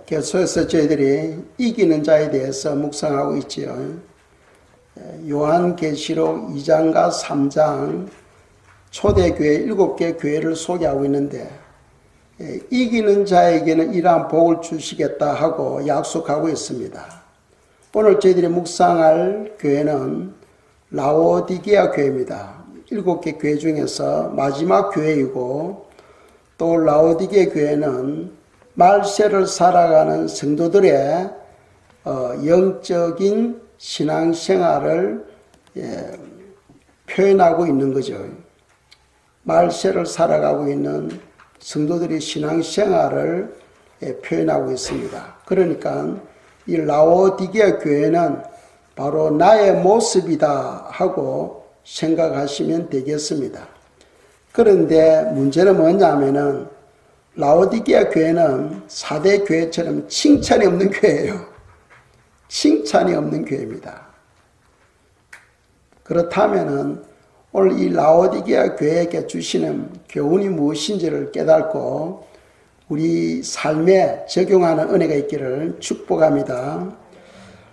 계속해서 저희들이 이기는 자에 대해서 묵상하고 있지요. 요한계시록 2장과 3장 초대교회 7개 교회를 소개하고 있는데 이기는 자에게는 이러한 복을 주시겠다 하고 약속하고 있습니다. 오늘 저희들이 묵상할 교회는 라오디게아 교회입니다. 7개 교회 중에서 마지막 교회이고 또 라오디게아 교회는 말세를 살아가는 성도들의 영적인 신앙생활을 표현하고 있는 거죠. 말세를 살아가고 있는 성도들의 신앙생활을 표현하고 있습니다. 그러니까 이 라오디게아 교회는 바로 나의 모습이다 하고 생각하시면 되겠습니다. 그런데 문제는 뭐냐면은 라오디게아 교회는 4대 교회처럼 칭찬이 없는 교회예요. 칭찬이 없는 교회입니다. 그렇다면은 오늘 이 라오디게아 교회에게 주시는 교훈이 무엇인지를 깨닫고 우리 삶에 적용하는 은혜가 있기를 축복합니다.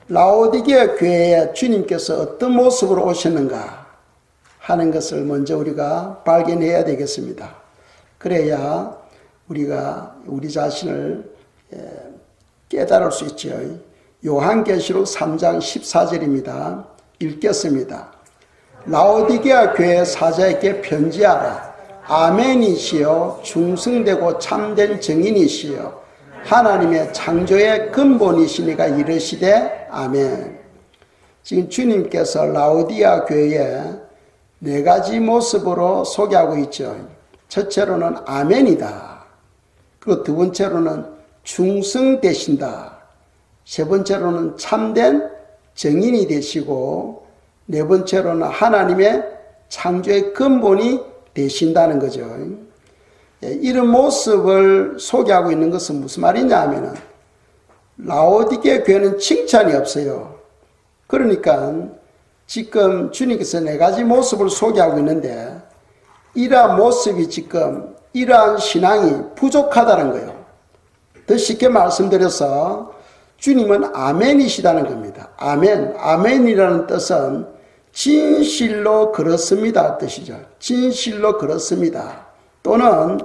라오디게아 교회에 주님께서 어떤 모습으로 오셨는가 하는 것을 먼저 우리가 발견해야 되겠습니다. 그래야 우리가 우리 자신을 깨달을 수 있죠. 요한계시록 3장 14절입니다. 읽겠습니다. 라오디게아 교회 사자에게 편지하라. 아멘이시여 충성되고 참된 증인이시여 하나님의 창조의 근본이시니가 이르시되 아멘. 지금 주님께서 라오디게아 교회에 4가지 모습으로 소개하고 있죠. 첫째로는 아멘이다. 그리고 두 번째로는 충성되신다. 세 번째로는 참된 증인이 되시고 네 번째로는 하나님의 창조의 근본이 되신다는 거죠. 이런 모습을 소개하고 있는 것은 무슨 말이냐 하면은 라오디게아 교회는 칭찬이 없어요. 그러니까 지금 주님께서 4가지 모습을 소개하고 있는데 이러한 모습이 지금 이러한 신앙이 부족하다는 거예요. 더 쉽게 말씀드려서 주님은 아멘이시다는 겁니다. 아멘. 아멘이라는 뜻은 진실로 그렇습니다 뜻이죠. 진실로 그렇습니다. 또는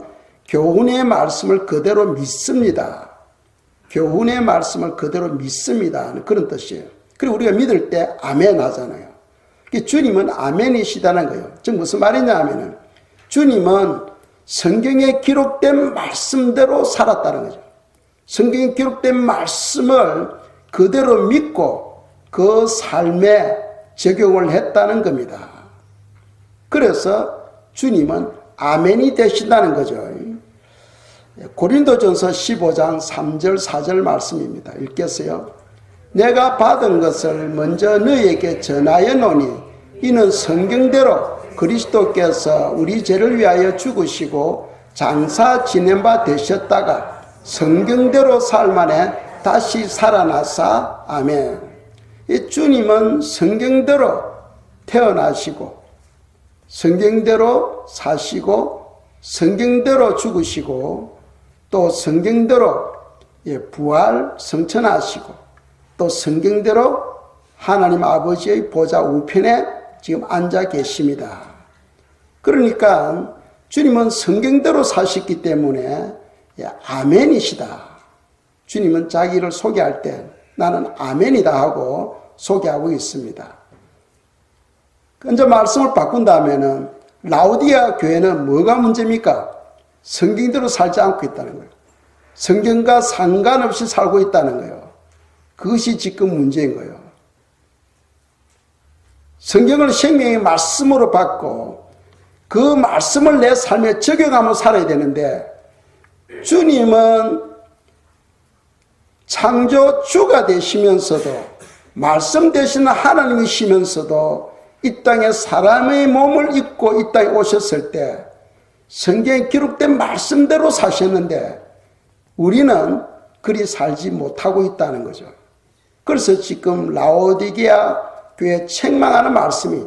교훈의 말씀을 그대로 믿습니다. 교훈의 말씀을 그대로 믿습니다. 그런 뜻이에요. 그리고 우리가 믿을 때 아멘 하잖아요. 주님은 아멘이시다는 거예요. 즉 무슨 말이냐 하면은 주님은 성경에 기록된 말씀대로 살았다는 거죠. 성경에 기록된 말씀을 그대로 믿고 그 삶에 적용을 했다는 겁니다. 그래서 주님은 아멘이 되신다는 거죠. 고린도전서 15장 3절 4절 말씀입니다. 읽겠어요. 내가 받은 것을 먼저 너희에게 전하여 노니 이는 성경대로 그리스도께서 우리 죄를 위하여 죽으시고 장사 지낸 바 되셨다가 성경대로 살만에 다시 살아나사 아멘. 이 주님은 성경대로 태어나시고 성경대로 사시고 성경대로 죽으시고 또 성경대로 부활 성천하시고 또 성경대로 하나님 아버지의 보좌 우편에 지금 앉아 계십니다. 그러니까 주님은 성경대로 사셨기 때문에 아멘이시다. 주님은 자기를 소개할 때 나는 아멘이다 하고 소개하고 있습니다. 이제 말씀을 바꾼다면은 라오디게아 교회는 뭐가 문제입니까? 성경대로 살지 않고 있다는 거예요. 성경과 상관없이 살고 있다는 거예요. 그것이 지금 문제인 거예요. 성경을 생명의 말씀으로 받고 그 말씀을 내 삶에 적용하며 살아야 되는데 주님은 창조주가 되시면서도 말씀 되시는 하나님이시면서도 이 땅에 사람의 몸을 입고 이 땅에 오셨을 때 성경에 기록된 말씀대로 사셨는데 우리는 그리 살지 못하고 있다는 거죠. 그래서 지금 라오디게아 교회 책망하는 말씀이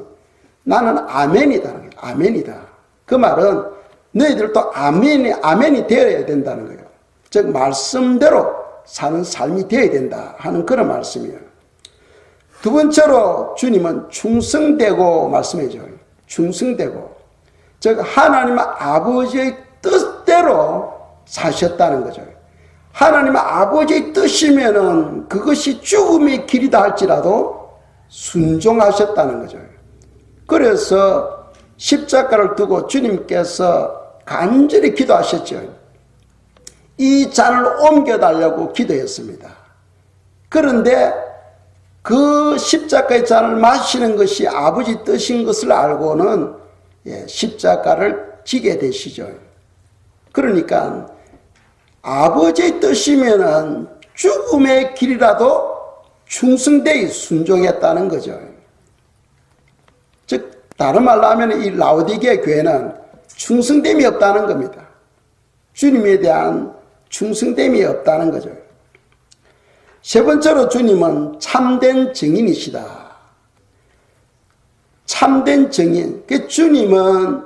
나는 아멘이다는 거예요. 아멘이다. 그 말은 너희들도 아멘이 되어야 된다는 거예요. 즉 말씀대로 사는 삶이 되어야 된다 하는 그런 말씀이에요. 두 번째로 주님은 충성되고 말씀해 줘요. 충성되고. 즉 하나님 아버지의 뜻대로 사셨다는 거죠. 하나님 아버지의 뜻이면은 그것이 죽음의 길이다 할지라도 순종하셨다는 거죠. 그래서 십자가를 두고 주님께서 간절히 기도하셨죠. 이 잔을 옮겨달라고 기도했습니다. 그런데 그 십자가의 잔을 마시는 것이 아버지 뜻인 것을 알고는 십자가를 지게 되시죠. 그러니까 아버지의 뜻이면은 죽음의 길이라도 충성되이 순종했다는 거죠. 즉 다른 말로 하면 이 라오디게 교회는 충성됨이 없다는 겁니다. 주님에 대한 충성됨이 없다는 거죠. 세 번째로 주님은 참된 증인이시다. 참된 증인. 그 주님은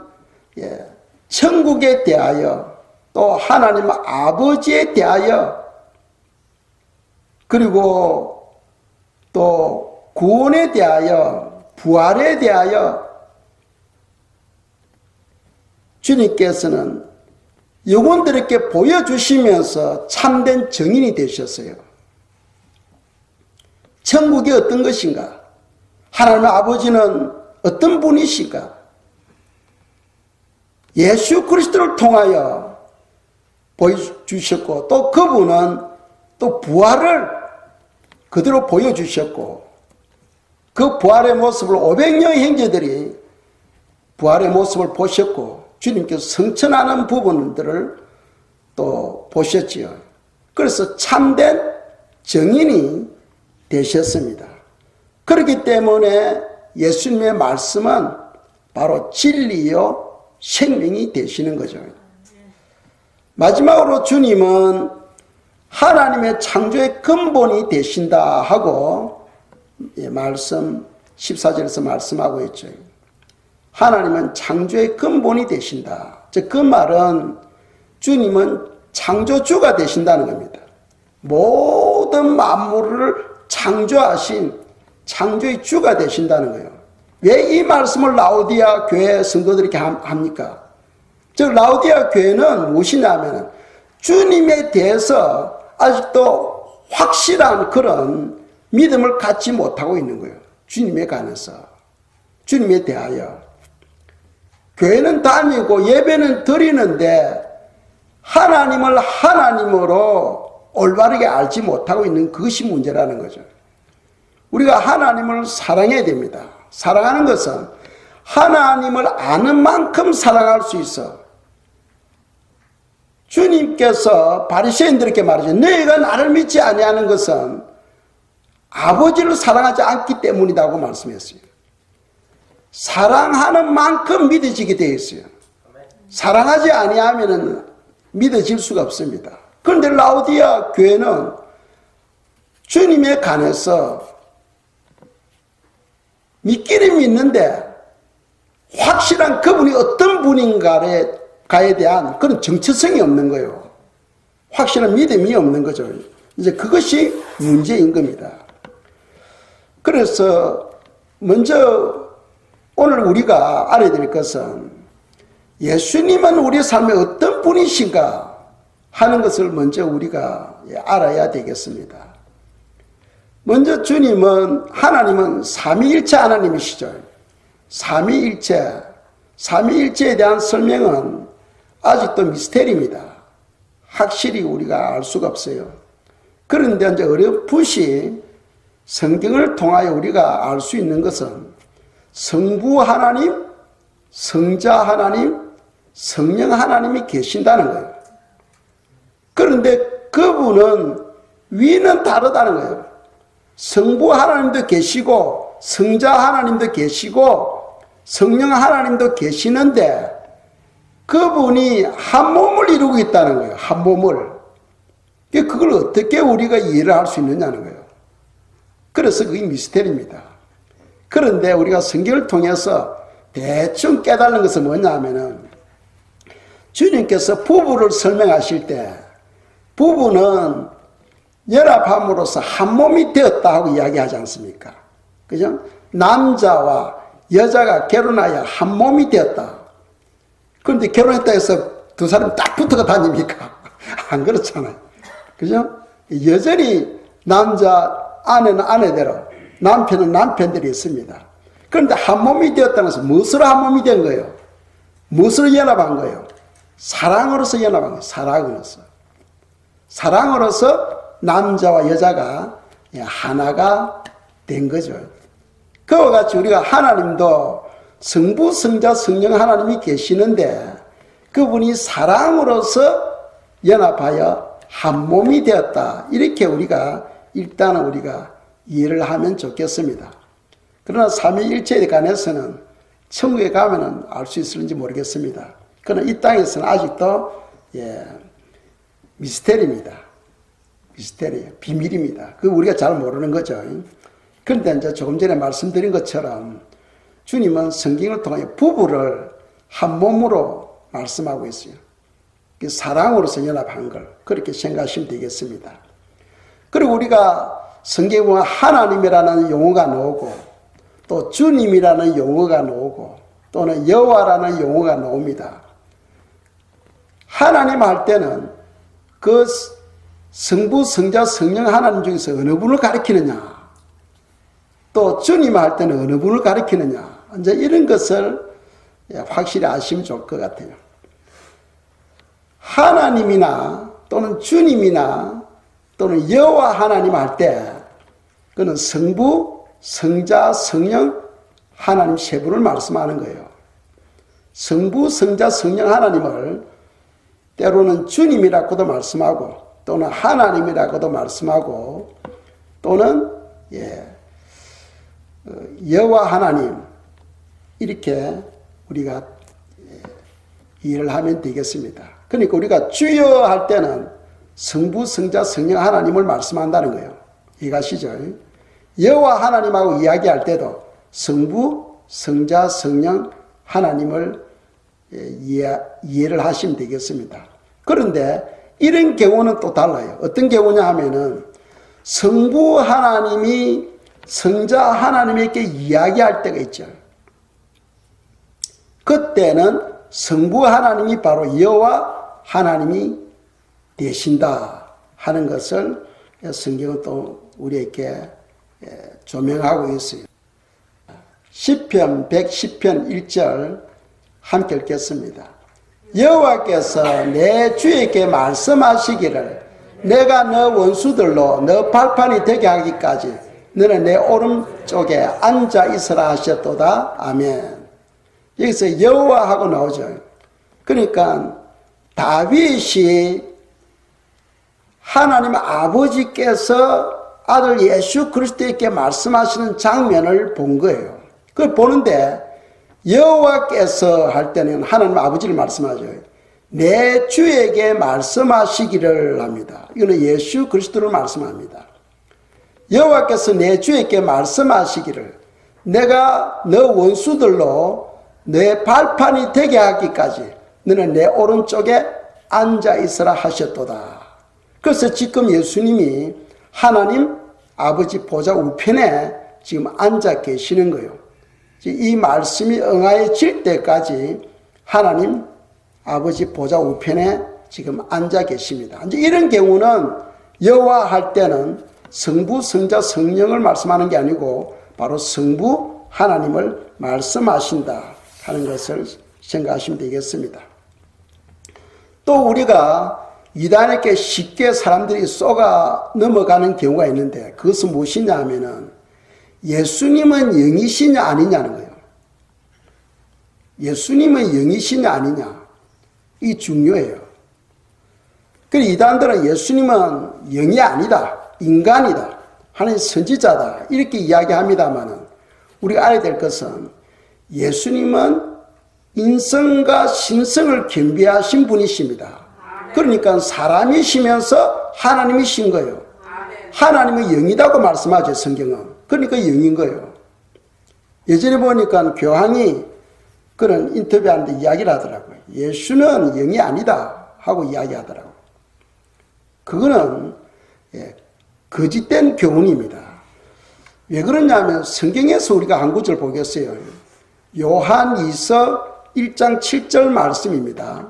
천국에 대하여 또 하나님 아버지에 대하여 그리고 또 구원에 대하여 부활에 대하여 주님께서는 영혼들에게 보여주시면서 참된 증인이 되셨어요. 천국이 어떤 것인가? 하나님 아버지는 어떤 분이신가? 예수 그리스도를 통하여 보여주셨고 또 그분은 또 부활을 그대로 보여주셨고 그 부활의 모습을 500명의 형제들이 부활의 모습을 보셨고 주님께서 성천하는 부분들을 또 보셨지요. 그래서 참된 증인이 되셨습니다. 그렇기 때문에 예수님의 말씀은 바로 진리요 생명이 되시는 거죠. 마지막으로 주님은 하나님의 창조의 근본이 되신다 하고 말씀 14절에서 말씀하고 있죠. 하나님은 창조의 근본이 되신다. 즉 그 말은 주님은 창조주가 되신다는 겁니다. 모든 만물을 창조하신 창조의 주가 되신다는 거예요. 왜 이 말씀을 라오디아 교회 성도들에게 합니까? 즉 라오디아 교회는 무엇이냐면 주님에 대해서 아직도 확실한 그런 믿음을 갖지 못하고 있는 거예요. 주님에 관해서. 주님에 대하여. 교회는 다니고 예배는 드리는데 하나님을 하나님으로 올바르게 알지 못하고 있는 그것이 문제라는 거죠. 우리가 하나님을 사랑해야 됩니다. 사랑하는 것은 하나님을 아는 만큼 사랑할 수 있어. 주님께서 바리새인들에게 말하죠. 너희가 나를 믿지 아니하는 것은 아버지를 사랑하지 않기 때문이라고 말씀했어요. 사랑하는 만큼 믿어지게 되어 있어요. 사랑하지 아니하면 믿어질 수가 없습니다. 그런데 라오디아 교회는 주님에 관해서 믿기는 믿는데 확실한 그분이 어떤 분인가에 대한 그런 정체성이 없는 거예요. 확실한 믿음이 없는 거죠. 이제 그것이 문제인 겁니다. 그래서 먼저 오늘 우리가 알아야 될 것은 예수님은 우리 삶에 어떤 분이신가 하는 것을 먼저 우리가 알아야 되겠습니다. 먼저 하나님은 삼위일체 하나님이시죠. 삼위일체에 대한 설명은 아직도 미스테리입니다. 확실히 우리가 알 수가 없어요. 그런데 이제 어렴풋이 성경을 통하여 우리가 알 수 있는 것은 성부 하나님, 성자 하나님, 성령 하나님이 계신다는 거예요. 그런데 그분은 위는 다르다는 거예요. 성부 하나님도 계시고 성자 하나님도 계시고 성령 하나님도 계시는데 그분이 한 몸을 이루고 있다는 거예요. 한 몸을. 그걸 어떻게 우리가 이해를 할 수 있느냐는 거예요. 그래서 그게 미스터리입니다. 그런데 우리가 성경을 통해서 대충 깨달는 것은 뭐냐면은 주님께서 부부를 설명하실 때 부부는 연합함으로써 한 몸이 되었다 하고 이야기하지 않습니까? 그죠? 남자와 여자가 결혼하여 한 몸이 되었다. 그런데 결혼했다 해서 두 사람이 딱 붙어가 다닙니까? 안 그렇잖아요. 그죠? 여전히 남자, 아내는 아내대로, 남편은 남편들이 있습니다. 그런데 한 몸이 되었다는 것은 무엇으로 한 몸이 된 거예요? 무엇으로 연합한 거예요? 사랑으로서 연합한 거예요. 사랑으로서. 사랑으로서 남자와 여자가 하나가 된 거죠. 그와 같이 우리가 하나님도 성부, 성자, 성령 하나님이 계시는데 그분이 사랑으로서 연합하여 한 몸이 되었다. 이렇게 일단은 우리가 이해를 하면 좋겠습니다. 그러나 삼위일체에 관해서는 천국에 가면은 알 수 있을지 모르겠습니다. 그러나 이 땅에서는 아직도 미스테리입니다. 미스테리, 비밀입니다. 그거 우리가 잘 모르는 거죠. 그런데 이제 조금 전에 말씀드린 것처럼 주님은 성경을 통해 부부를 한 몸으로 말씀하고 있어요. 사랑으로서 연합한 걸 그렇게 생각하시면 되겠습니다. 그리고 우리가 성경에 보면 하나님이라는 용어가 나오고 또 주님이라는 용어가 나오고 또는 여호와라는 용어가 나옵니다. 하나님 할 때는 그 성부, 성자, 성령 하나님 중에서 어느 분을 가리키느냐, 또 주님 할 때는 어느 분을 가리키느냐, 이제 이런 것을 확실히 아시면 좋을 것 같아요. 하나님이나 또는 주님이나 또는 여호와 하나님 할 때 그는 성부, 성자, 성령 하나님 세 분을 말씀하는 거예요. 성부, 성자, 성령 하나님을 때로는 주님이라고도 말씀하고 또는 하나님이라고도 말씀하고 또는 여호와 하나님 이렇게 우리가 이해를 하면 되겠습니다. 그러니까 우리가 주여 할 때는 성부, 성자, 성령 하나님을 말씀한다는 거예요. 이해가시죠? 여호와 하나님하고 이야기할 때도 성부, 성자, 성령 하나님을 이해를 하시면 되겠습니다. 그런데 이런 경우는 또 달라요. 어떤 경우냐 하면은 성부 하나님이 성자 하나님에게 이야기할 때가 있죠. 그때는 성부 하나님이 바로 여호와 하나님이 되신다 하는 것을 성경은 또 우리에게 조명하고 있어요. 시편 110편 1절 함께 읽겠습니다. 여호와께서 내 주에게 말씀하시기를 내가 너 원수들로 너 발판이 되게 하기까지 너는 내 오른쪽에 앉아 있으라 하셨도다. 아멘. 여기서 여호와하고 나오죠. 그러니까 다윗이 하나님 아버지께서 아들 예수 그리스도에게 말씀하시는 장면을 본 거예요. 그걸 보는데 여호와께서 할 때는 하나님 아버지를 말씀하죠. 내 주에게 말씀하시기를 합니다. 이거는 예수 그리스도를 말씀합니다. 여호와께서 내 주에게 말씀하시기를 내가 너 원수들로 내 발판이 되게 하기까지 너는 내 오른쪽에 앉아 있으라 하셨도다. 그래서 지금 예수님이 하나님 아버지 보좌 우편에 지금 앉아 계시는 거예요. 이 말씀이 응하여질 때까지 하나님 아버지 보좌 우편에 지금 앉아 계십니다. 이제 이런 경우는 여호와 할 때는 성부, 성자, 성령을 말씀하는 게 아니고 바로 성부 하나님을 말씀하신다 하는 것을 생각하시면 되겠습니다. 또 우리가 이단에게 쉽게 사람들이 쏘가 넘어가는 경우가 있는데 그것은 무엇이냐 하면은 예수님은 영이시냐 아니냐는 거예요. 예수님은 영이시냐 아니냐 이 중요해요. 그래서 이단들은 예수님은 영이 아니다, 인간이다, 하나님 선지자다 이렇게 이야기합니다만은 우리가 알아야 될 것은 예수님은 인성과 신성을 겸비하신 분이십니다. 그러니까 사람이시면서 하나님이신 거예요. 하나님은 영이다고 말씀하죠, 성경은. 그러니까 영인 거예요. 예전에 보니까 교황이 그런 인터뷰하는데 이야기를 하더라고요. 예수는 영이 아니다 하고 이야기하더라고요. 그거는 거짓된 교훈입니다. 왜 그러냐면 성경에서 우리가 한 구절 보겠어요. 요한 2서 1장 7절 말씀입니다.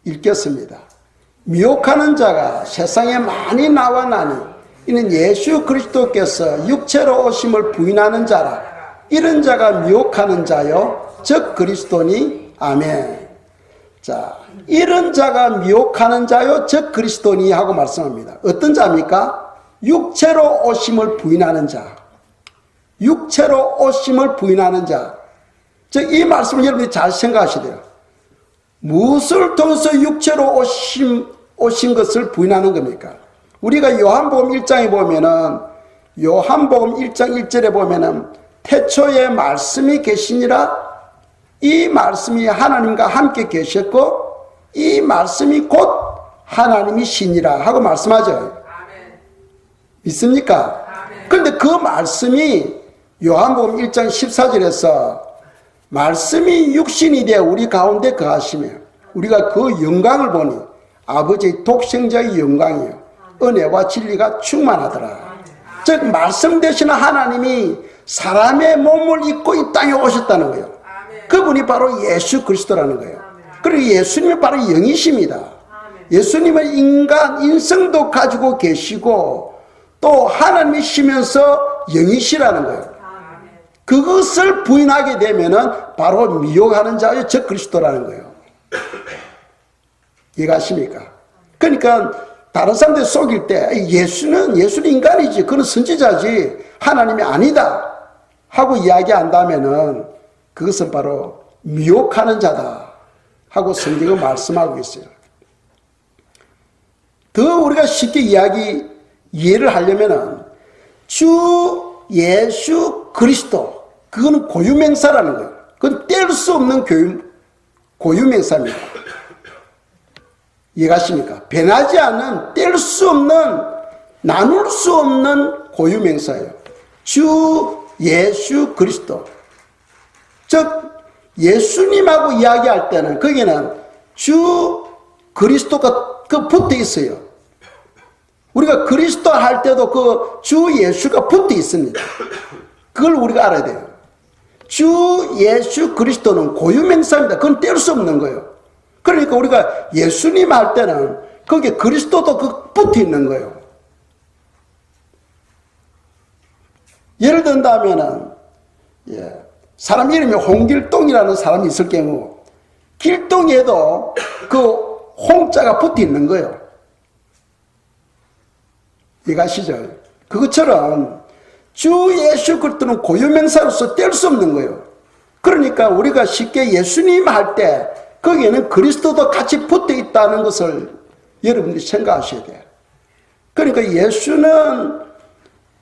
읽겠습니다. 미혹하는 자가 세상에 많이 나와나니 이는 예수 그리스도께서 육체로 오심을 부인하는 자라. 이런 자가 미혹하는 자요 즉 그리스도니. 아멘. 자, 이런 자가 미혹하는 자요 즉 그리스도니 하고 말씀합니다. 어떤 자입니까? 육체로 오심을 부인하는 자. 육체로 오심을 부인하는 자. 즉, 이 말씀을 여러분이 잘 생각하셔야 돼요. 무엇을 통해서 육체로 오신 것을 부인하는 겁니까? 우리가 요한복음 1장에 보면은, 요한복음 1장 1절에 보면은, 태초에 말씀이 계시니라. 이 말씀이 하나님과 함께 계셨고, 이 말씀이 곧 하나님이시니라 하고 말씀하죠. 믿습니까? 그런데 그 말씀이 요한복음 1장 14절에서 말씀이 육신이 되어 우리 가운데 거하시며 우리가 그 영광을 보니 아버지의 독생자의 영광이요 은혜와 진리가 충만하더라. 즉 말씀 되시는 하나님이 사람의 몸을 입고 이 땅에 오셨다는 거예요. 그분이 바로 예수 그리스도라는 거예요. 그리고 예수님은 바로 영이십니다. 예수님은 인성도 가지고 계시고 또 하나님이시면서 영이시라는 거예요. 그것을 부인하게 되면은 바로 미혹하는 자요 즉 그리스도라는 거예요. 이해가십니까? 그러니까 다른 사람들 속일 때 예수는 인간이지, 그는 선지자지, 하나님이 아니다 하고 이야기한다면은 그것은 바로 미혹하는 자다 하고 성경은 말씀하고 있어요. 더 우리가 쉽게 이해를 하려면은 주 예수 그리스도, 그거는 고유명사라는 거예요. 그건 뗄 수 없는 고유명사입니다. 이해가십니까? 변하지 않는, 뗄 수 없는, 나눌 수 없는 고유명사예요. 주 예수 그리스도. 즉 예수님하고 이야기할 때는 거기는 주 그리스도가 붙어 있어요. 우리가 그리스도 할 때도 그 주 예수가 붙어 있습니다. 그걸 우리가 알아야 돼요. 주 예수 그리스도는 고유명사입니다. 그건 뗄 수 없는 거예요. 그러니까 우리가 예수님 할 때는 거기에 그리스도도 붙어 있는 거예요. 예를 든다면은, 사람 이름이 홍길동이라는 사람이 있을 경우, 길동에도 그 홍자가 붙어 있는 거예요. 이해가시죠? 그것처럼 주 예수 그리스도는 고유명사로서 뗄 수 없는 거예요. 그러니까 우리가 쉽게 예수님 할 때 거기에는 그리스도도 같이 붙어 있다는 것을 여러분들이 생각하셔야 돼요. 그러니까 예수는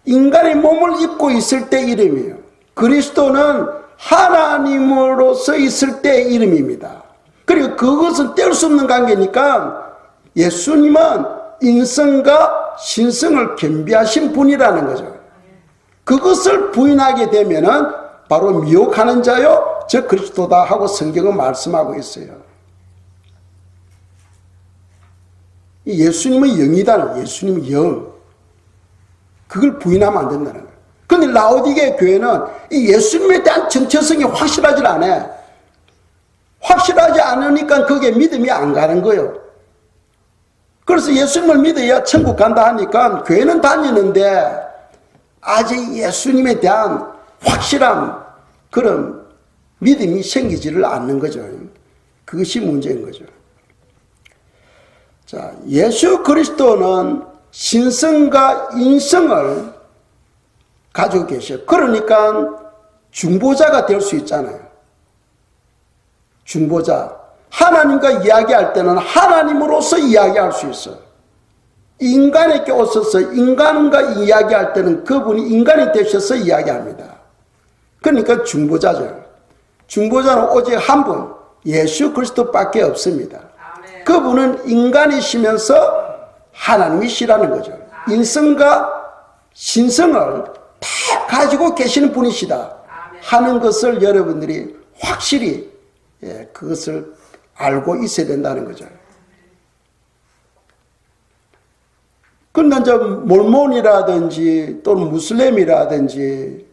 인간의 몸을 입고 있을 때 이름이에요. 그리스도는 하나님으로서 있을 때 이름입니다. 그리고 그것은 뗄 수 없는 관계니까 예수님은 인성과 신성을 겸비하신 분이라는 거죠. 그것을 부인하게 되면은 바로 미혹하는 자요 즉 그리스도다 하고 성경은 말씀하고 있어요. 예수님은 영이다. 예수님은 영. 그걸 부인하면 안 된다는 거예요. 그런데 라오디게 교회는 이 예수님에 대한 정체성이 확실하지 않아요. 확실하지 않으니까 그게 믿음이 안 가는 거예요. 그래서 예수님을 믿어야 천국 간다 하니까 교회는 다니는데 아직 예수님에 대한 확실한 그런 믿음이 생기지를 않는 거죠. 그것이 문제인 거죠. 자, 예수 그리스도는 신성과 인성을 가지고 계셔요. 그러니까 중보자가 될 수 있잖아요. 중보자. 하나님과 이야기할 때는 하나님으로서 이야기할 수 있어요. 인간에게 오셔서 인간과 이야기할 때는 그분이 인간이 되셔서 이야기합니다. 그러니까 중보자죠. 중보자는 오직 한 분, 예수 그리스도밖에 없습니다. 그분은 인간이시면서 하나님이시라는 거죠. 인성과 신성을 다 가지고 계시는 분이시다 하는 것을 여러분들이 확실히 그것을 알고 있어야 된다는 거죠. 그런데 이제 몰몬이라든지 또는 무슬림이라든지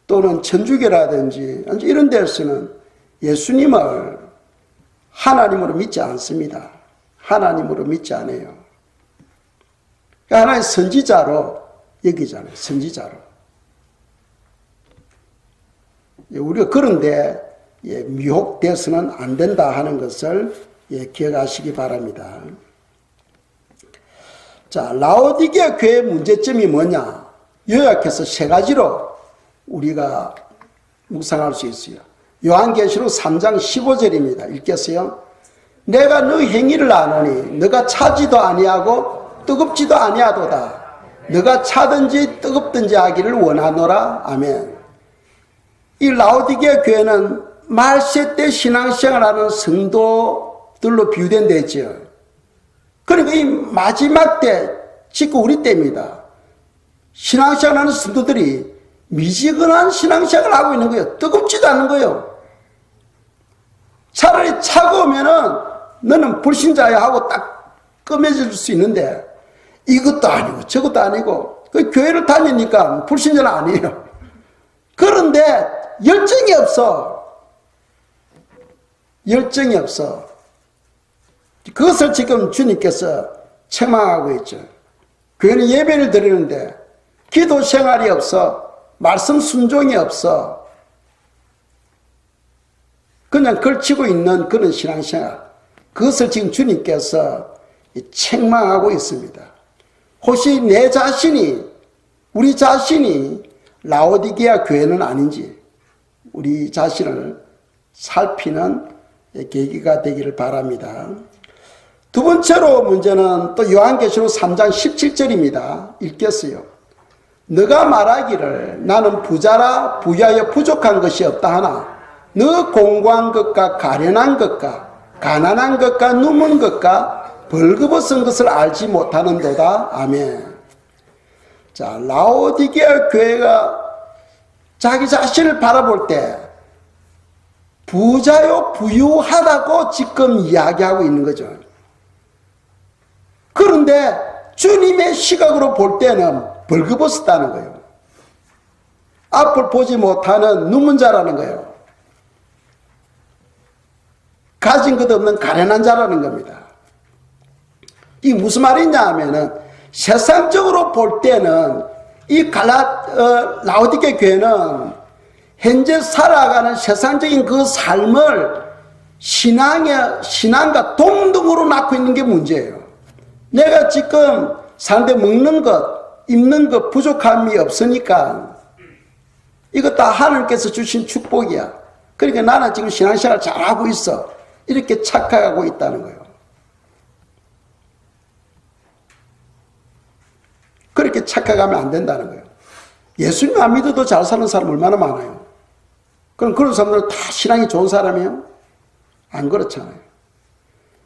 또는 천주교라든지 이런 데서는 예수님을 하나님으로 믿지 않습니다. 하나님으로 믿지 않아요. 하나의 선지자로 여기잖아요. 선지자로. 우리가 그런데 미혹돼서는 안 된다 하는 것을 기억하시기 바랍니다. 자, 라오디게아 교회의 문제점이 뭐냐? 요약해서 세 가지로 우리가 묵상할 수 있어요. 요한계시록 3장 15절입니다. 읽겠어요? 내가 너 행위를 아노니 너가 차지도 아니하고 뜨겁지도 아니하도다. 너가 차든지 뜨겁든지 하기를 원하노라. 아멘. 이 라오디게아 교회는 말세 때 신앙생활하는 성도들로 비유된 데죠. 그러니까 이 마지막 때, 지금 우리 때입니다. 신앙생활하는 성도들이 미지근한 신앙생활을 하고 있는 거예요. 뜨겁지도 않은 거예요. 차라리 차가우면은 너는 불신자야 하고 딱 끄매질 수 있는데 이것도 아니고 저것도 아니고 그 교회를 다니니까 불신자는 아니에요. 그런데 열정이 없어. 열정이 없어. 그것을 지금 주님께서 책망하고 있죠. 교회는 예배를 드리는데 기도 생활이 없어. 말씀 순종이 없어. 그냥 걸치고 있는 그런 신앙생활. 그것을 지금 주님께서 책망하고 있습니다. 혹시 내 자신이, 우리 자신이 라오디게아 교회는 아닌지 우리 자신을 살피는 계기가 되기를 바랍니다. 두 번째로 문제는 또 요한계시록 3장 17절입니다. 읽겠어요. 너가 말하기를 나는 부자라 부유하여 부족한 것이 없다 하나 너 공고한 것과 가련한 것과 가난한 것과 누문 것과 벌거벗은 것을 알지 못하는도다. 아멘. 자, 라오디게아 교회가 자기 자신을 바라볼 때 부자요 부유하다고 지금 이야기하고 있는 거죠. 그런데 주님의 시각으로 볼 때는 벌거벗었다는 거예요. 앞을 보지 못하는 눈먼 자라는 거예요. 가진 것 없는 가련한 자라는 겁니다. 이게 무슨 말이냐 하면은 세상적으로 볼 때는 이 라오디게아 교회는 현재 살아가는 세상적인 그 삶을 신앙과 동등으로 낳고 있는 게 문제예요. 내가 지금 사는데 먹는 것, 입는 것 부족함이 없으니까 이거 다 하나님께서 주신 축복이야. 그러니까 나는 지금 신앙생활 잘하고 있어. 이렇게 착각하고 있다는 거예요. 그렇게 착각하면 안 된다는 거예요. 예수님 안 믿어도 잘 사는 사람 얼마나 많아요. 그럼 그런 사람들은 다 신앙이 좋은 사람이에요? 안 그렇잖아요.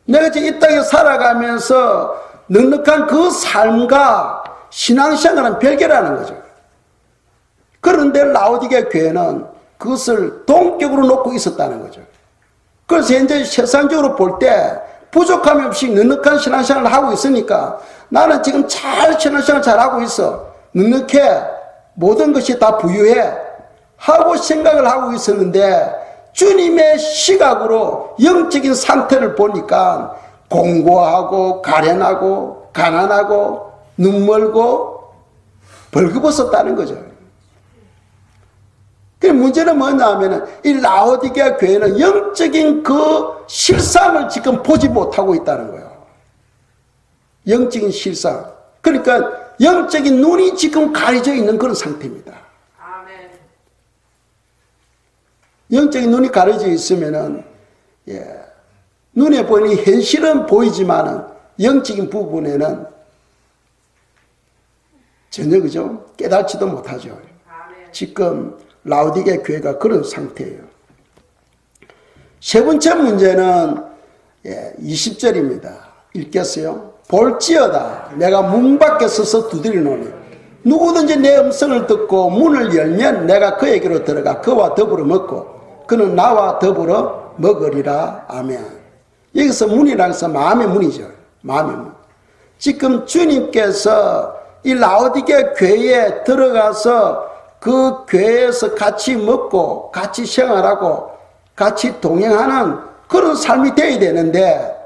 내가 지금 이 땅에 살아가면서 넉넉한 그 삶과 신앙생활은 별개라는 거죠. 그런데 라오디게아 교회는 그것을 동격으로 놓고 있었다는 거죠. 그래서 현재 세상적으로 볼 때 부족함이 없이 넉넉한 신앙생활을 하고 있으니까 나는 지금 잘 신앙생활 잘하고 있어. 넉넉해. 모든 것이 다 부유해. 하고 생각을 하고 있었는데 주님의 시각으로 영적인 상태를 보니까 공고하고 가련하고 가난하고 눈멀고 벌거벗었다는 거죠. 그 문제는 뭐냐 하면은 이 라오디게아 교회는 영적인 그 실상을 지금 보지 못하고 있다는 거예요. 영적인 실상. 그러니까 영적인 눈이 지금 가려져 있는 그런 상태입니다. 아멘. 영적인 눈이 가려져 있으면은 눈에 보이는 현실은 보이지만은 영적인 부분에는 전혀 그죠? 깨닫지도 못하죠. 아멘. 지금 라오디게아 교회가 그런 상태예요. 세 번째 문제는 20절입니다. 읽겠어요? 볼지어다 내가 문 밖에 서서 두드리노니 누구든지 내 음성을 듣고 문을 열면 내가 그에게로 들어가 그와 더불어 먹고 그는 나와 더불어 먹으리라. 아멘. 여기서 문이라는 것은 마음의 문이죠. 마음의 문. 지금 주님께서 이 라오디게 교회에 들어가서 그 교회에서 같이 먹고 같이 생활하고 같이 동행하는 그런 삶이 되어야 되는데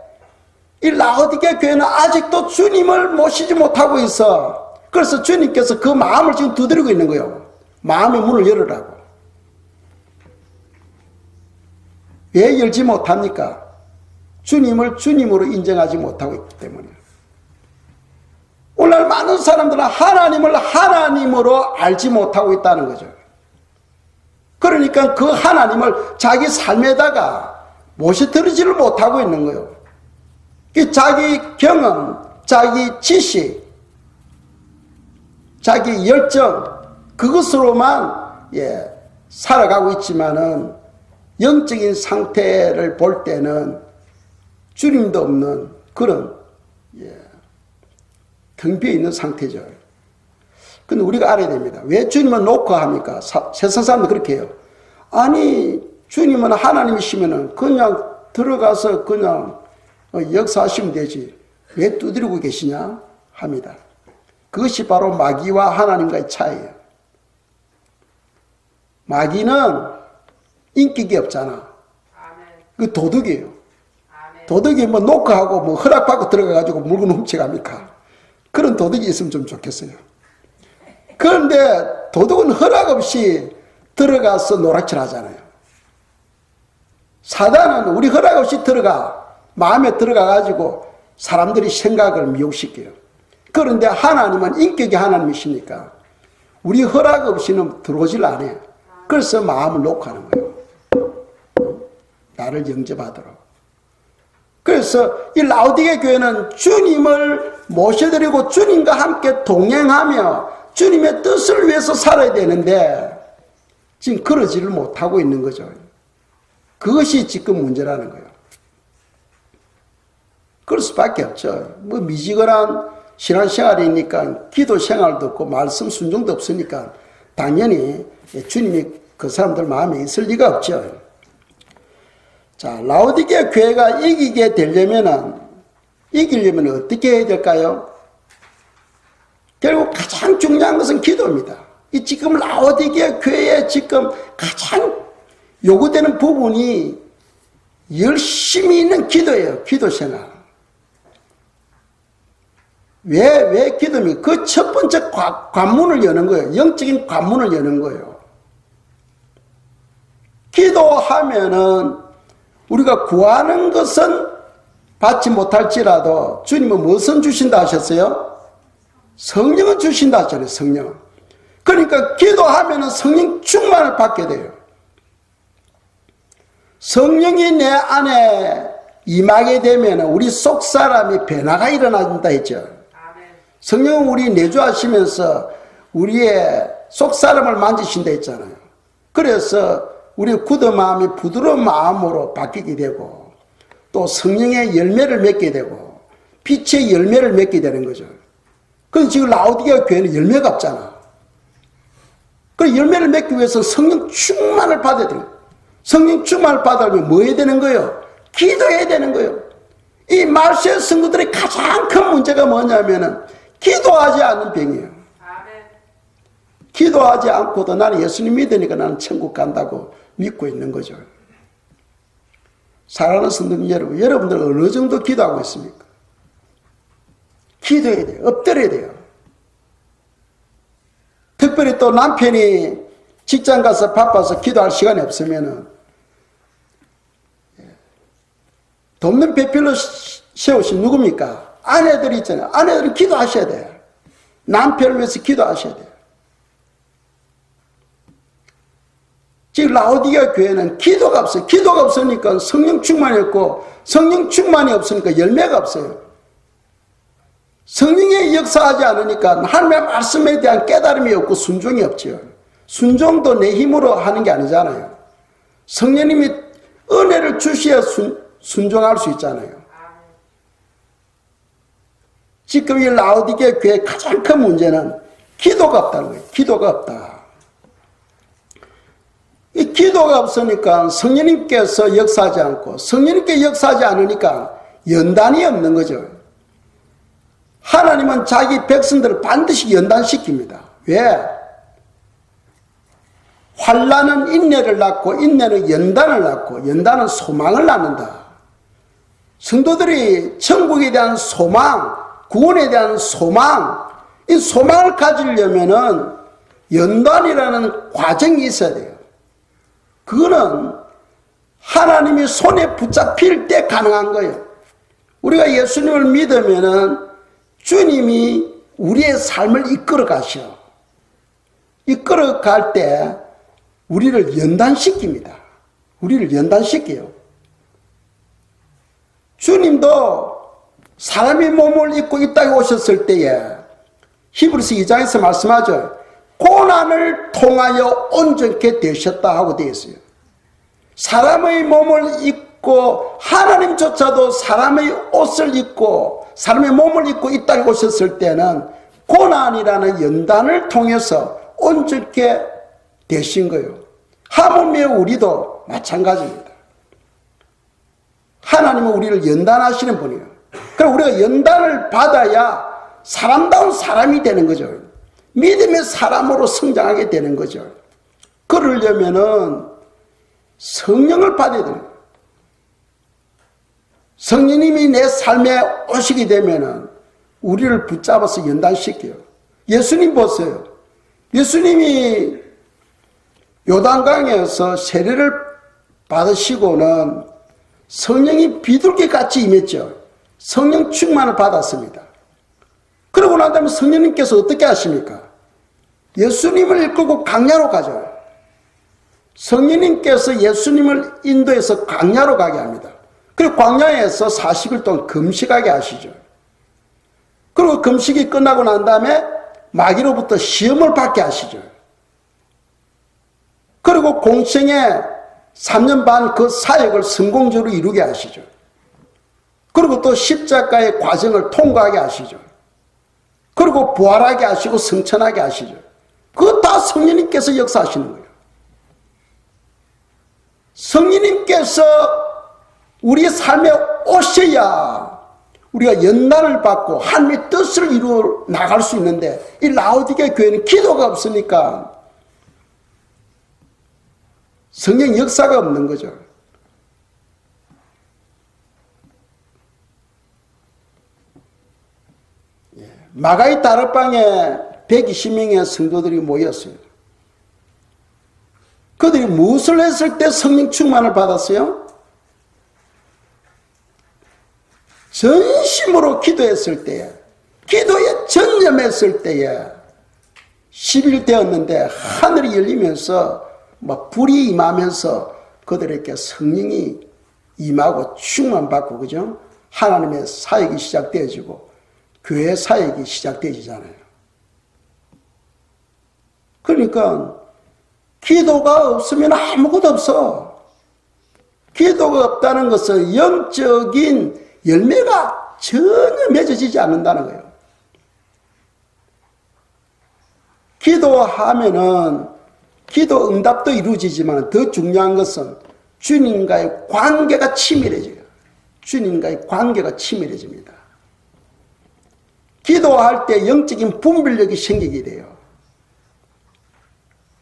이 라오디게 교회는 아직도 주님을 모시지 못하고 있어. 그래서 주님께서 그 마음을 지금 두드리고 있는 거예요. 마음의 문을 열으라고. 왜 열지 못합니까? 주님을 주님으로 인정하지 못하고 있기 때문에. 오늘 많은 사람들은 하나님을 하나님으로 알지 못하고 있다는 거죠. 그러니까 그 하나님을 자기 삶에다가 모셔드리지를 못하고 있는 거예요. 자기 경험, 자기 지식, 자기 열정, 그것으로만 살아가고 있지만은 영적인 상태를 볼 때는 주님도 없는 그런 텅 비어 있는 상태죠. 근데 우리가 알아야 됩니다. 왜 주님을 놓고 합니까? 세상 사람들 그렇게 해요. 아니 주님은 하나님이시면은 그냥 들어가서 그냥 역사하시면 되지. 왜 두드리고 계시냐 합니다. 그것이 바로 마귀와 하나님과의 차이예요. 마귀는 인격이 없잖아. 그 도둑이에요. 도둑이 뭐 노크하고 뭐 허락받고 들어가가지고 물건 훔쳐갑니까? 그런 도둑이 있으면 좀 좋겠어요. 그런데 도둑은 허락 없이 들어가서 노랗질 하잖아요. 사단은 우리 허락 없이 마음에 들어가가지고 사람들이 생각을 미혹시켜요. 그런데 하나님은 인격이 하나님이시니까 우리 허락 없이는 들어오질 않아요. 그래서 마음을 놓고 하는 거예요. 나를 영접하도록. 그래서 이 라오디게 교회는 주님을 모셔드리고 주님과 함께 동행하며 주님의 뜻을 위해서 살아야 되는데 지금 그러지를 못하고 있는 거죠. 그것이 지금 문제라는 거예요. 그럴 수밖에 없죠. 뭐 미지근한 신앙생활이니까 기도 생활도 없고 말씀 순종도 없으니까 당연히 주님이 그 사람들 마음에 있을 리가 없죠. 자, 라오디게 교회가 이기려면 어떻게 해야 될까요? 결국 가장 중요한 것은 기도입니다. 이 지금 라오디게 교회에 지금 가장 요구되는 부분이 열심히 있는 기도예요. 기도 생활. 왜 기도입니까? 그 첫 번째 관문을 여는 거예요. 영적인 관문을 여는 거예요. 기도하면은 우리가 구하는 것은 받지 못할지라도 주님은 무엇을 주신다 하셨어요? 성령은 주신다 하잖아요. 성령. 그러니까 기도하면은 성령 충만을 받게 돼요. 성령이 내 안에 임하게 되면 우리 속 사람이 변화가 일어난다 했죠. 성령은 우리 내주하시면서 우리의 속 사람을 만지신다 했잖아요. 그래서 우리 굳은 마음이 부드러운 마음으로 바뀌게 되고 또 성령의 열매를 맺게 되고 빛의 열매를 맺게 되는 거죠. 그런데 지금 라오디게 교회는 열매가 없잖아. 그 열매를 맺기 위해서 성령 충만을 받아야 돼요. 성령 충만을 받으려면 뭐 해야 되는 거예요? 기도해야 되는 거예요. 이 말세의 성도들의 가장 큰 문제가 뭐냐면은 기도하지 않는 병이에요. 기도하지 않고도 나는 예수님 믿으니까 나는 천국 간다고 믿고 있는 거죠. 사랑하는 성도님 여러분, 여러분들 어느 정도 기도하고 있습니까? 기도해야 돼요. 엎드려야 돼요. 특별히 또 남편이 직장 가서 바빠서 기도할 시간이 없으면은 돕는 배필로 세우신 누굽니까? 아내들이 있잖아요. 아내들은 기도하셔야 돼요. 남편을 위해서 기도하셔야 돼요. 지금 라오디게 교회는 기도가 없어요. 기도가 없으니까 성령 충만이 없고 성령 충만이 없으니까 열매가 없어요. 성령이 역사하지 않으니까 하나님의 말씀에 대한 깨달음이 없고 순종이 없죠. 순종도 내 힘으로 하는 게 아니잖아요. 성령님이 은혜를 주셔야 순종할 수 있잖아요. 지금 이 라오디게 교회의 가장 큰 문제는 기도가 없다는 거예요. 기도가 없다. 이 기도가 없으니까 성령님께서 역사하지 않고 성령님께 역사하지 않으니까 연단이 없는 거죠. 하나님은 자기 백성들을 반드시 연단시킵니다. 왜? 환난은 인내를 낳고 인내는 연단을 낳고 연단은 소망을 낳는다. 성도들이 천국에 대한 소망, 구원에 대한 소망, 이 소망을 가지려면은 연단이라는 과정이 있어야 돼요. 그거는 하나님이 손에 붙잡힐 때 가능한 거예요. 우리가 예수님을 믿으면은 주님이 우리의 삶을 이끌어 가셔. 이끌어 갈 때 우리를 연단시킵니다. 우리를 연단시켜요. 주님도 사람의 몸을 입고 이 땅에 오셨을 때에 히브리서 2장에서 말씀하죠. 고난을 통하여 온전케 되셨다 하고 되어 있어요. 사람의 몸을 입고 하나님조차도 사람의 옷을 입고 사람의 몸을 입고 이 땅에 오셨을 때는 고난이라는 연단을 통해서 온전케 되신 거예요. 하물며 우리도 마찬가지입니다. 하나님은 우리를 연단하시는 분이에요. 그럼 우리가 연단을 받아야 사람다운 사람이 되는 거죠. 믿음의 사람으로 성장하게 되는 거죠. 그러려면은 성령을 받아야 돼요. 성령님이 내 삶에 오시게 되면은 우리를 붙잡아서 연단시켜요. 예수님 보세요. 예수님이 요단강에서 세례를 받으시고는 성령이 비둘기 같이 임했죠. 성령 충만을 받았습니다. 그러고 난 다음에 성령님께서 어떻게 하십니까? 예수님을 이끌고 광야로 가죠. 성령님께서 예수님을 인도해서 광야로 가게 합니다. 그리고 광야에서 40일 동안 금식하게 하시죠. 그리고 금식이 끝나고 난 다음에 마귀로부터 시험을 받게 하시죠. 그리고 공생애 3년 반 그 사역을 성공적으로 이루게 하시죠. 그리고 또 십자가의 과정을 통과하게 하시죠. 그리고 부활하게 하시고 성천하게 하시죠. 그거 다 성령님께서 역사하시는 거예요. 성령님께서 우리 삶에 오셔야 우리가 연단을 받고 하나님의 뜻을 이루어 나갈 수 있는데 이 라오디게 교회는 기도가 없으니까 성령 역사가 없는 거죠. 마가의 다락방에 120명의 성도들이 모였어요. 그들이 무엇을 했을 때 성령 충만을 받았어요? 전심으로 기도했을 때에, 기도에 전념했을 때에 10일 되었는데 하늘이 열리면서 막 불이 임하면서 그들에게 성령이 임하고 충만받고, 그죠? 하나님의 사역이 시작되어지고 교회 사역이 시작되어지잖아요. 그러니까 기도가 없으면 아무것도 없어. 기도가 없다는 것은 영적인 열매가 전혀 맺어지지 않는다는 거예요. 기도하면은 기도 응답도 이루어지지만 더 중요한 것은 주님과의 관계가 치밀해져요. 주님과의 관계가 치밀해집니다. 기도할 때 영적인 분별력이 생기게 돼요.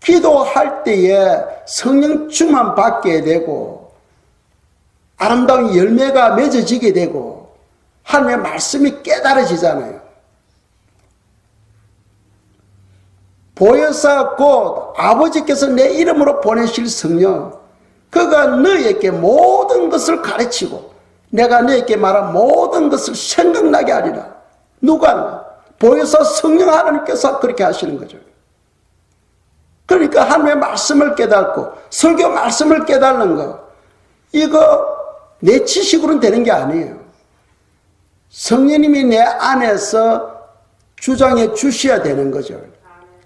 기도할 때에 성령 충만 받게 되고 아름다운 열매가 맺어지게 되고 하나님의 말씀이 깨달아지잖아요. 보혜사 곧 아버지께서 내 이름으로 보내실 성령, 그가 너에게 모든 것을 가르치고 내가 너에게 말한 모든 것을 생각나게 하리라. 누가? 보혜사 성령 하나님께서 그렇게 하시는 거죠. 그러니까 하나님의 말씀을 깨닫고 설교 말씀을 깨닫는 거, 이거 내 지식으로는 되는 게 아니에요. 성령님이 내 안에서 주장해 주셔야 되는 거죠.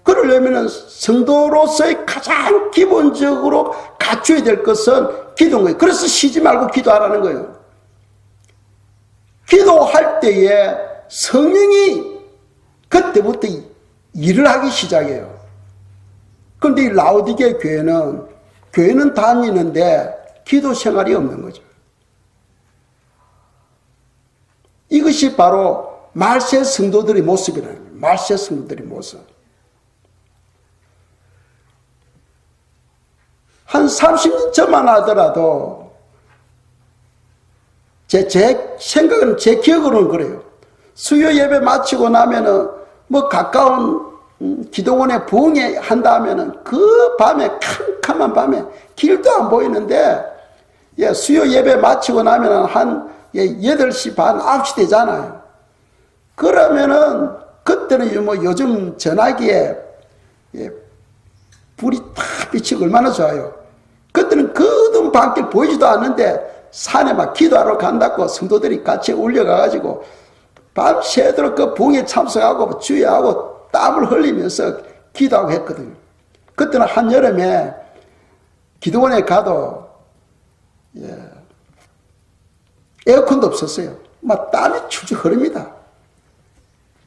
그러려면 성도로서의 가장 기본적으로 갖춰야 될 것은 기도인 거예요. 그래서 쉬지 말고 기도하라는 거예요. 기도할 때에 성령이 그때부터 일을 하기 시작해요. 그런데 이 라오디게 교회는 다니는데 기도 생활이 없는 거죠. 이것이 바로 말세 성도들의 모습이라는 거예요. 말세 성도들의 모습. 한 30년 전만 하더라도 제 생각은, 제 기억으로는 그래요. 수요 예배 마치고 나면은 뭐 가까운 기도원에 부흥회 한다 하면은 그 밤에, 캄캄한 밤에 길도 안 보이는데, 예, 수요 예배 마치고 나면은 한 8시 반, 9시 되잖아요. 그러면은 그때는 뭐 요즘 전화기에 불이 다 비치고 얼마나 좋아요. 그때는 그 어두운 밤길 보이지도 않는데 산에 막 기도하러 간다고 성도들이 같이 올려가가지고 밤새도록 그 부흥에 참석하고 주의하고 땀을 흘리면서 기도하고 했거든요. 그때는 한여름에 기도원에 가도 에어컨도 없었어요. 막 땀이 줄줄 흐릅니다.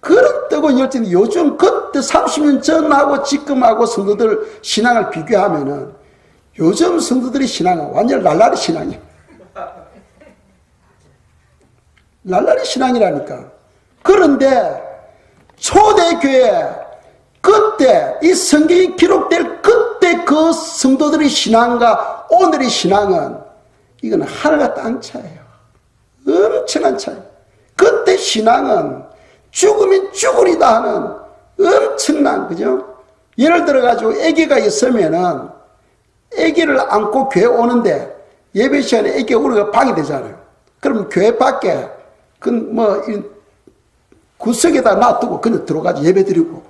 그런 뜨거운 열정이 요즘 그때 30년 전하고 지금하고 성도들 신앙을 비교하면은 요즘 성도들의 신앙은 완전 날라리 신앙이에요. 날라리 신앙이라니까. 그런데 초대교회 그때 이 성경이 기록될 그때 그 성도들의 신앙과 오늘의 신앙은 이건 하늘과 땅 차이에요. 엄청난 차이. 그때 신앙은 죽으면 죽으리다 하는 엄청난, 그죠? 예를 들어가지고 아기가 있으면은 아기를 안고 교회 오는데 예배 시간에 아기가 울어가 방해되잖아요. 그럼 교회 밖에 구석에다 놔두고 그냥 들어가서 예배 드리고,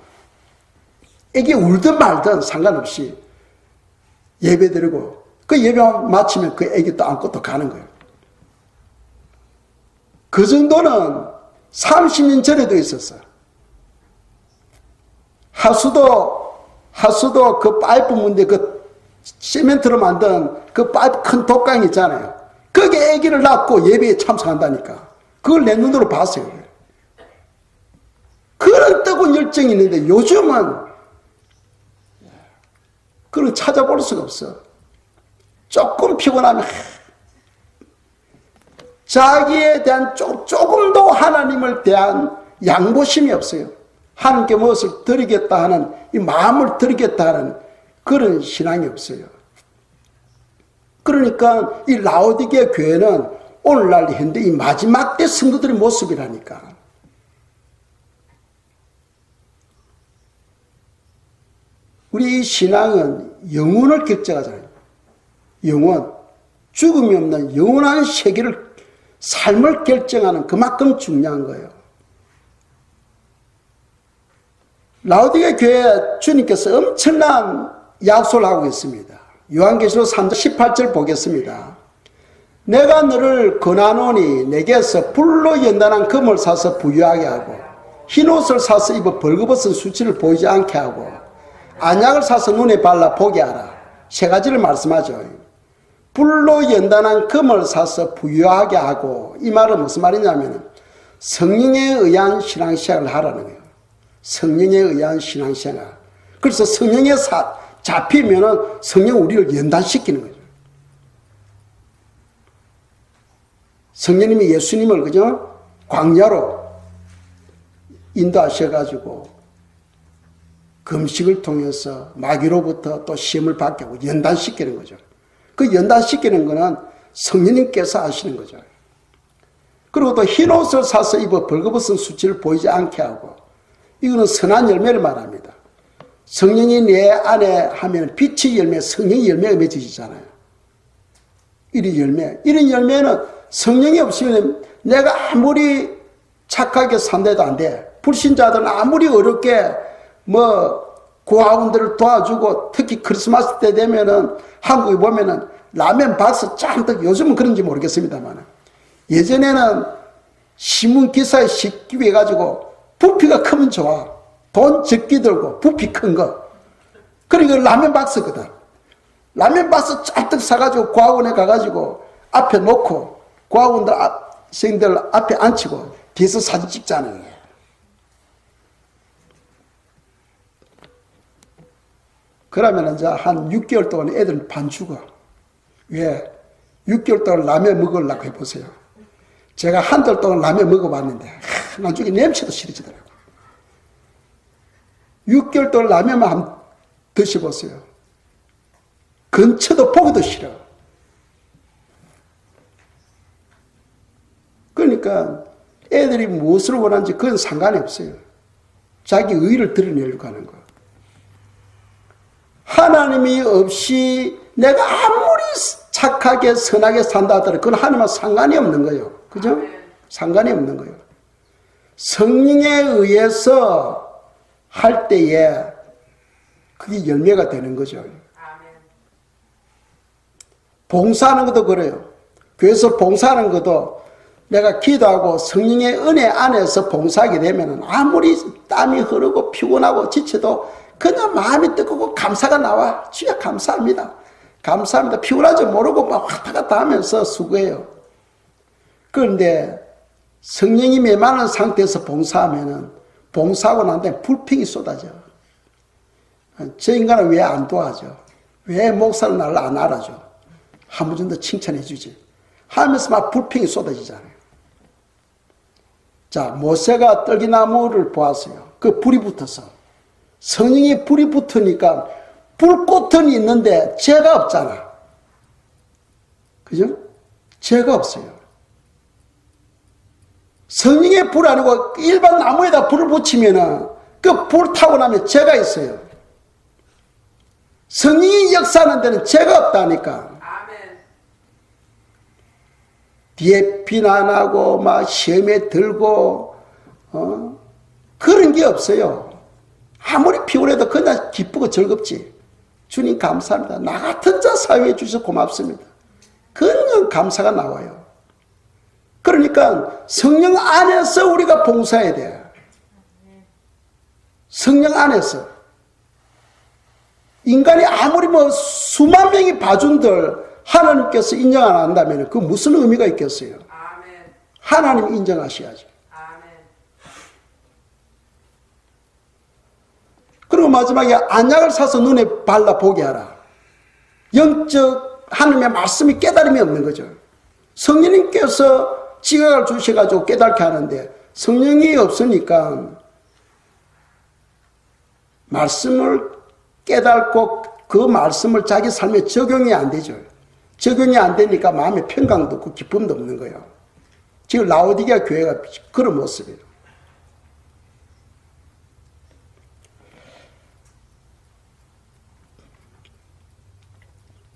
아기 울든 말든 상관없이 예배 드리고, 그 예배 마치면 그 아기 또 안고 또 가는 거예요. 그 정도는 30년 전에도 있었어요. 하수도 그 파이프 문제, 그 시멘트로 만든 그 파이프 큰 독강 있잖아요. 거기에 아기를 낳고 예배에 참석한다니까. 그걸 내 눈으로 봤어요. 그런 뜨거운 열정이 있는데 요즘은 그걸 찾아볼 수가 없어. 조금 피곤하면 자기에 대한 조금도 하나님을 대한 양보심이 없어요. 하나님께 무엇을 드리겠다 하는, 이 마음을 드리겠다 하는 그런 신앙이 없어요. 그러니까 이 라오디게아 교회는 오늘날 현대 이 마지막 때 성도들의 모습이라니까. 우리 신앙은 영혼을 결정하잖아요. 영혼, 죽음이 없는 영원한 세계를, 삶을 결정하는 그만큼 중요한 거예요. 라오디게아 교회 주님께서 엄청난 약속을 하고 있습니다. 요한계시록 3장 18절 보겠습니다. 내가 너를 권하노니 내게서 불로 연단한 금을 사서 부유하게 하고 흰옷을 사서 입어 벌거벗은 수치를 보이지 않게 하고 안약을 사서 눈에 발라 보게 하라. 세 가지를 말씀하죠. 불로 연단한 금을 사서 부유하게 하고, 이 말은 무슨 말이냐면 성령에 의한 신앙생활을 하라는 거예요. 성령에 의한 신앙생활. 그래서 성령에 잡히면은 성령 우리를 연단시키는 거죠. 성령님이 예수님을 그죠? 광야로 인도하셔가지고 금식을 통해서 마귀로부터 또 시험을 받게 하고 연단시키는 거죠. 그 연단시키는 거는 성령님께서 하시는 거죠. 그리고 또 흰옷을 사서 입어 벌거벗은 수치를 보이지 않게 하고, 이거는 선한 열매를 말합니다. 성령이 내 안에 하면 빛의 열매, 성령의 열매가 맺어지잖아요. 이런 열매는 성령이 없으면 내가 아무리 착하게 산다도 안 돼. 불신자들은 아무리 어렵게 고아원들을 도와주고, 특히 크리스마스 때 되면은 한국에 보면은 라면 박스 짠뜩, 요즘은 그런지 모르겠습니다만 예전에는 신문 기사에 싣기 위해 가지고 부피가 크면 좋아. 돈 적게 들고 부피 큰 거. 그러니까 라면 박스거든. 라면 박스 짠뜩 사가지고 고아원에 가가지고 앞에 놓고 고아원들 학생들 앞에 앉히고 뒤에서 사진 찍자는 거예요. 그러면 이제 한 6개월 동안 애들은 반 죽어. 왜? 6개월 동안 라면 먹으려고 해보세요. 제가 한 달 동안 라면 먹어봤는데 나중에 냄새도 싫어지더라고요. 6개월 동안 라면만 한번 드셔보세요. 근처도 보기도 싫어. 그러니까 애들이 무엇을 원하는지 그건 상관이 없어요. 자기 의를 드러내려고 하는 거. 하나님이 없이 내가 아무리 착하게 선하게 산다 하더라도 그건 하나님과 상관이 없는 거예요. 그죠? 상관이 없는 거예요. 성령에 의해서 할 때에 그게 열매가 되는 거죠. 봉사하는 것도 그래요. 교회에서 봉사하는 것도 내가 기도하고 성령의 은혜 안에서 봉사하게 되면 아무리 땀이 흐르고 피곤하고 지쳐도 그냥 마음이 뜨겁고 감사가 나와. 주여 감사합니다. 감사합니다. 피곤하지 모르고 막 왔다 갔다 하면서 수고해요. 그런데 성령이 메마른 상태에서 봉사하면은 봉사하고 난 다음에 불평이 쏟아져. 저 인간은 왜 안 도와줘? 왜 목사는 나를 안 알아줘? 한 번 정도 칭찬해 주지. 하면서 막 불평이 쏟아지잖아요. 자, 모세가 떨기나무를 보았어요. 그 불이 붙어서. 성령이 불이 붙으니까 불꽃은 있는데 죄가 없잖아. 그죠? 죄가 없어요. 성령의 불 아니고 일반 나무에다 불을 붙이면은 그 불 타고 나면 죄가 있어요. 성령이 역사하는 데는 죄가 없다니까. 뒤에 비난하고 막 시험에 들고 그런 게 없어요. 아무리 피곤해도 그냥 기쁘고 즐겁지. 주님 감사합니다. 나 같은 자 사용해 주셔서 고맙습니다. 그냥 감사가 나와요. 그러니까 성령 안에서 우리가 봉사해야 돼요. 성령 안에서. 인간이 아무리 수만 명이 봐준들 하나님께서 인정 안 한다면 그 무슨 의미가 있겠어요? 아멘. 하나님 인정하셔야죠. 아멘. 그리고 마지막에 안약을 사서 눈에 발라보게 하라. 영적 하나님의 말씀이 깨달음이 없는 거죠. 성령님께서 지각을 주셔가지고 깨닫게 하는데 성령이 없으니까 말씀을 깨닫고 그 말씀을 자기 삶에 적용이 안 되죠. 적용이 안 되니까 마음에 평강도 없고 기쁨도 없는 거예요. 지금 라오디게아 교회가 그런 모습이에요.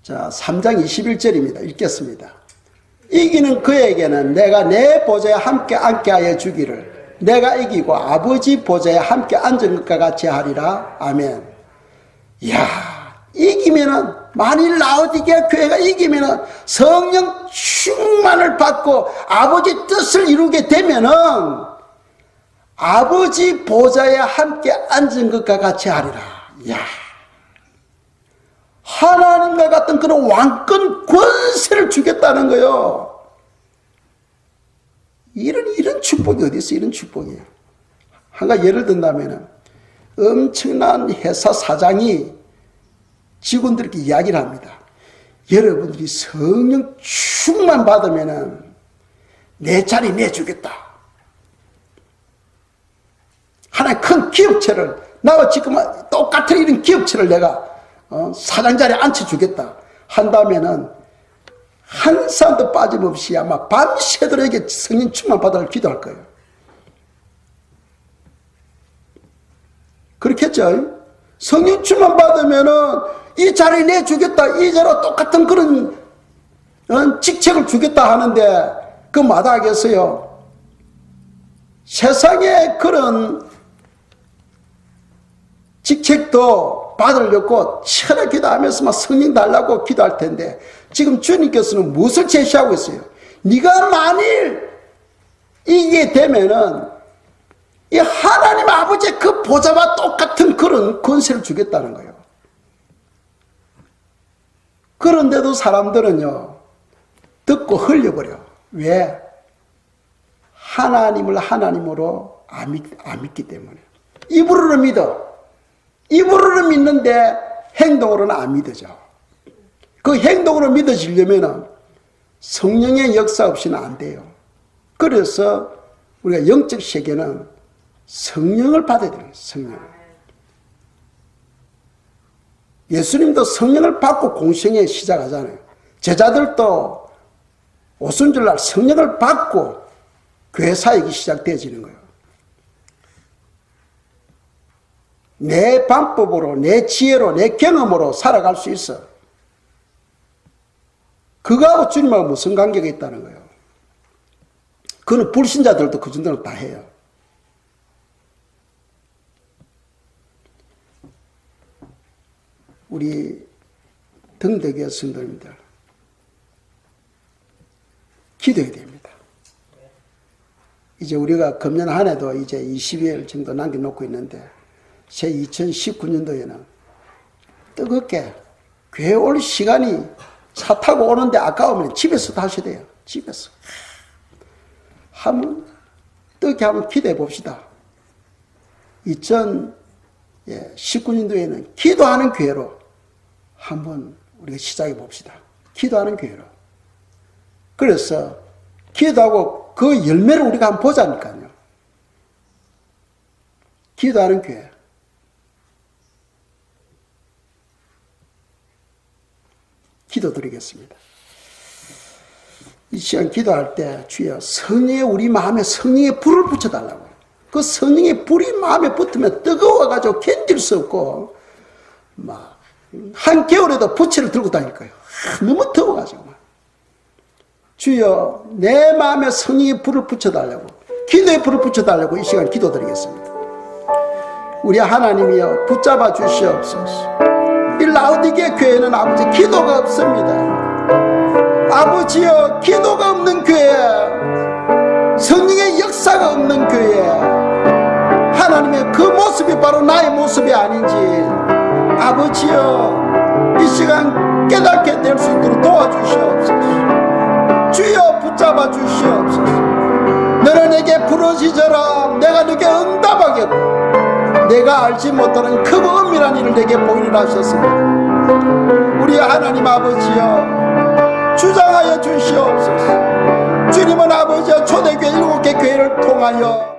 자, 3장 21절입니다. 읽겠습니다. 이기는 그에게는 내가 내 보좌에 함께 앉게 하여 주기를 내가 이기고 아버지 보좌에 함께 앉은 것과 같이 하리라. 아멘. 이야, 이기면은 만일 라오디게아 교회가 이기면은 성령 충만을 받고 아버지 뜻을 이루게 되면은 아버지 보좌에 함께 앉은 것과 같이 하리라. 이야, 하나님과 같은 그런 왕권 권세를 주겠다는 거예요. 이런 축복이 어디 있어? 이런 축복이에요. 한 가지 예를 든다면은 엄청난 회사 사장이 직원들에게 이야기를 합니다. 여러분들이 성령 충만 받으면은 내 자리 내주겠다. 하나의 큰 기업체를, 나와 지금 똑같은 이런 기업체를 내가 사장 자리에 앉혀주겠다 한다면은 한 사람도 빠짐없이 아마 밤새도록 성령 충만 받으러 기도할 거예요. 그렇겠죠? 성령 충만 받으면은 이 자리에 내주겠다, 이 자리와 똑같은 그런 직책을 주겠다 하는데 그 마다하겠어요. 세상에 그런 직책도 받으려고 치열하게 기도하면서 막 성령 달라고 기도할 텐데 지금 주님께서는 무엇을 제시하고 있어요? 네가 만일 이게 되면은 이 하나님 아버지의 그 보좌와 똑같은 그런 권세를 주겠다는 거예요. 그런데도 사람들은요, 듣고 흘려버려. 왜? 하나님을 하나님으로 안 믿기 때문에. 입으로는 믿어. 입으로는 믿는데 행동으로는 안 믿어져. 그 행동으로 믿어지려면 성령의 역사 없이는 안 돼요. 그래서 우리가 영적 세계는 성령을 받아야 돼요. 성령. 예수님도 성령을 받고 공생애 시작하잖아요. 제자들도 오순절날 성령을 받고 교회 사역이 시작되어지는 거예요. 내 방법으로, 내 지혜로, 내 경험으로 살아갈 수 있어. 그거하고 주님하고 무슨 관계가 있다는 거예요. 그는 불신자들도 그 정도는 다 해요. 우리 등대교회 성도님들 기도해야 됩니다. 이제 우리가 금년 한 해도 이제 20일 정도 남겨놓고 있는데 새 2019년도에는 뜨겁게 교회 올 시간이 차 타고 오는데 아까우면 집에서도 하셔야 돼요. 집에서. 한번 뜨겁게 한번 기도해 봅시다. 2019년도에는 기도하는 교회로 한번 우리가 시작해 봅시다. 기도하는 교회로. 그래서 기도하고 그 열매를 우리가 한번 보자니까요. 기도하는 교회. 기도드리겠습니다. 이 시간 기도할 때 주여 성령의 우리 마음에 성령의 불을 붙여달라고. 그 성령의 불이 마음에 붙으면 뜨거워가지고 견딜 수 없고 막 한겨울에도 부채를 들고 다닐 거예요. 너무 더워가지고 주여 내 마음에 성령의 불을 붙여달라고, 기도의 불을 붙여달라고 이 시간 기도드리겠습니다. 우리 하나님이여 붙잡아 주시옵소서. 이 라오디게 교회는 아버지 기도가 없습니다. 아버지여 기도가 없는 교회, 성령의 역사가 없는 교회, 하나님의 그 모습이 바로 나의 모습이 아닌지 아버지여 이 시간 깨닫게 될 수 있도록 도와주시옵소서. 주여 붙잡아 주시옵소서. 너는 내게 부르짖어라 내가 네게 응답하겠고 내가 알지 못하는 크고 은밀한 일을 내게 보이리라 하셨습니다. 우리 하나님 아버지여 주장하여 주시옵소서. 주님은 아버지여 초대교회 7개 교회를 통하여